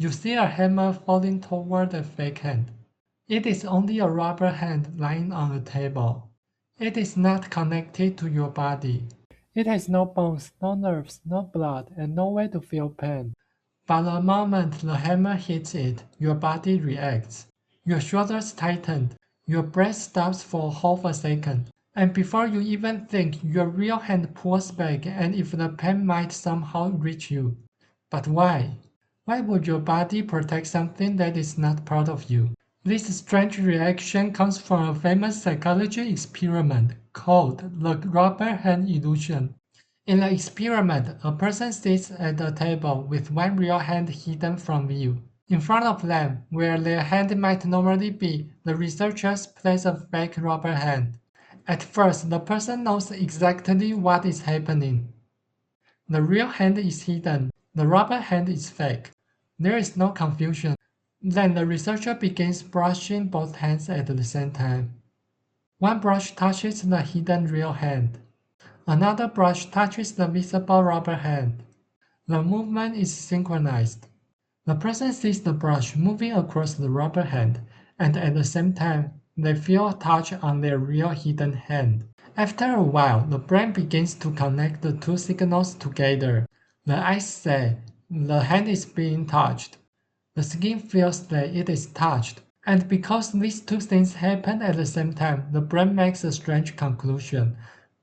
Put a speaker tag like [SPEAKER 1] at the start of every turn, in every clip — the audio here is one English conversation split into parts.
[SPEAKER 1] You see a hammer falling toward a fake hand. It is only a rubber hand lying on a table. It is not connected to your body. It has no bones, no nerves, no blood, and no way to feel pain. But the moment the hammer hits it, your body reacts. Your shoulders tighten, your breath stops for half a second, and before you even think, your real hand pulls back and if the pain might somehow reach you. But why? Why would your body protect something that is not part of you? This strange reaction comes from a famous psychology experiment called the rubber hand illusion. In the experiment, a person sits at a table with one real hand hidden from view. In front of them, where their hand might normally be, the researchers place a fake rubber hand. At first, the person knows exactly what is happening. The real hand is hidden, the rubber hand is fake. There is no confusion. Then the researcher begins brushing both hands at the same time. One brush touches the hidden real hand. Another brush touches the visible rubber hand. The movement is synchronized. The person sees the brush moving across the rubber hand, and at the same time, they feel a touch on their real hidden hand. After a while, the brain begins to connect the two signals together. The eyes say, the hand is being touched. The skin feels that it is touched. And because these two things happen at the same time, the brain makes a strange conclusion.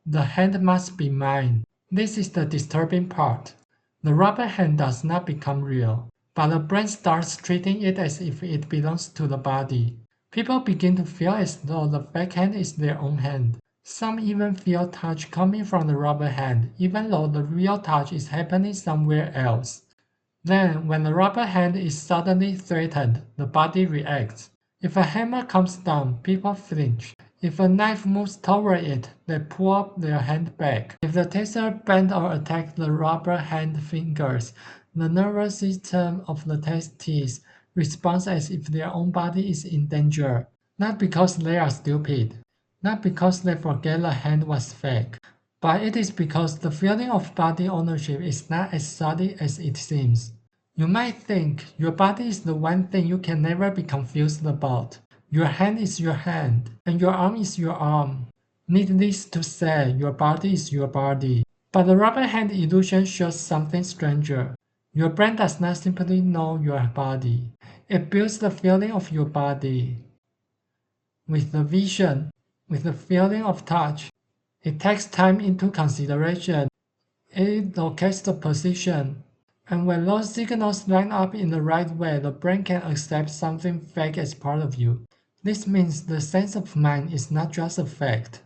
[SPEAKER 1] The hand must be mine. This is the disturbing part. The rubber hand does not become real, but the brain starts treating it as if it belongs to the body. People begin to feel as though the fake hand is their own hand. Some even feel touch coming from the rubber hand, even though the real touch is happening somewhere else. Then, when the rubber hand is suddenly threatened, the body reacts. If a hammer comes down, people flinch. If a knife moves toward it, they pull up their hand back. If the taser bends or attacks the rubber hand fingers, the nervous system of the testees responds as if their own body is in danger. Not because they are stupid, not because they forget the hand was fake, but it is because the feeling of body ownership is not as solid as it seems. You might think your body is the one thing you can never be confused about. Your hand is your hand, and your arm is your arm. Needless to say, your body is your body. But the rubber hand illusion shows something stranger. Your brain does not simply know your body. It builds the feeling of your body. With the vision, with the feeling of touch, it takes time into consideration. It locates the position. And when those signals line up in the right way, the brain can accept something fake as part of you. This means the sense of mind is not just a fact.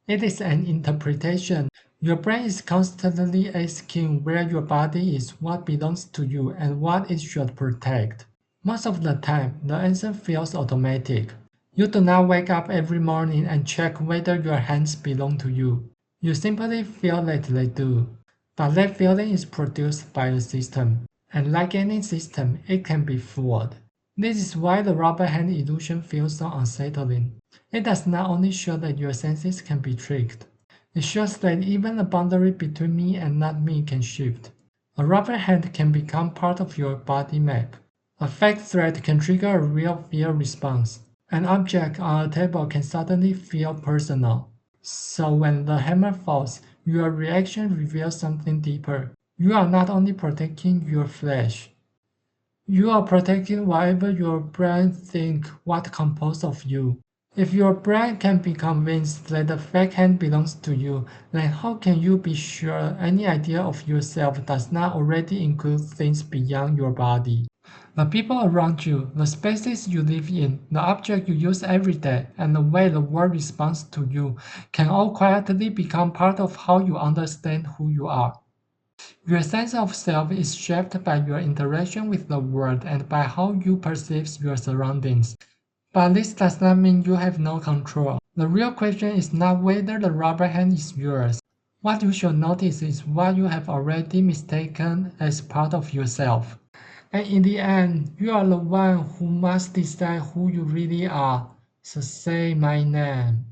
[SPEAKER 1] It is an interpretation. Your brain is constantly asking where your body is, what belongs to you, and what it should protect. Most of the time, the answer feels automatic. You do not wake up every morning and check whether your hands belong to you. You simply feel that they do. But that feeling is produced by the system, and like any system, it can be fooled. This is why the rubber hand illusion feels so unsettling. It does not only show that your senses can be tricked, it shows that even the boundary between me and not me can shift. A rubber hand can become part of your body map. A fake threat can trigger a real fear response. An object on a table can suddenly feel personal. So when the hammer falls, your reaction reveals something deeper. You are not only protecting your flesh, you are protecting whatever your brain thinks what composed of you. If your brain can be convinced that the fake hand belongs to you, then how can you be sure any idea of yourself does not already include things beyond your body? The people around you, the spaces you live in, the objects you use every day, and the way the world responds to you can all quietly become part of how you understand who you are. Your sense of self is shaped by your interaction with the world and by how you perceive your surroundings. But this does not mean you have no control. The real question is not whether the rubber hand is yours. What you should notice is what you have already mistaken as part of yourself. And in the end, you are the one who must decide who you really are. So say my name.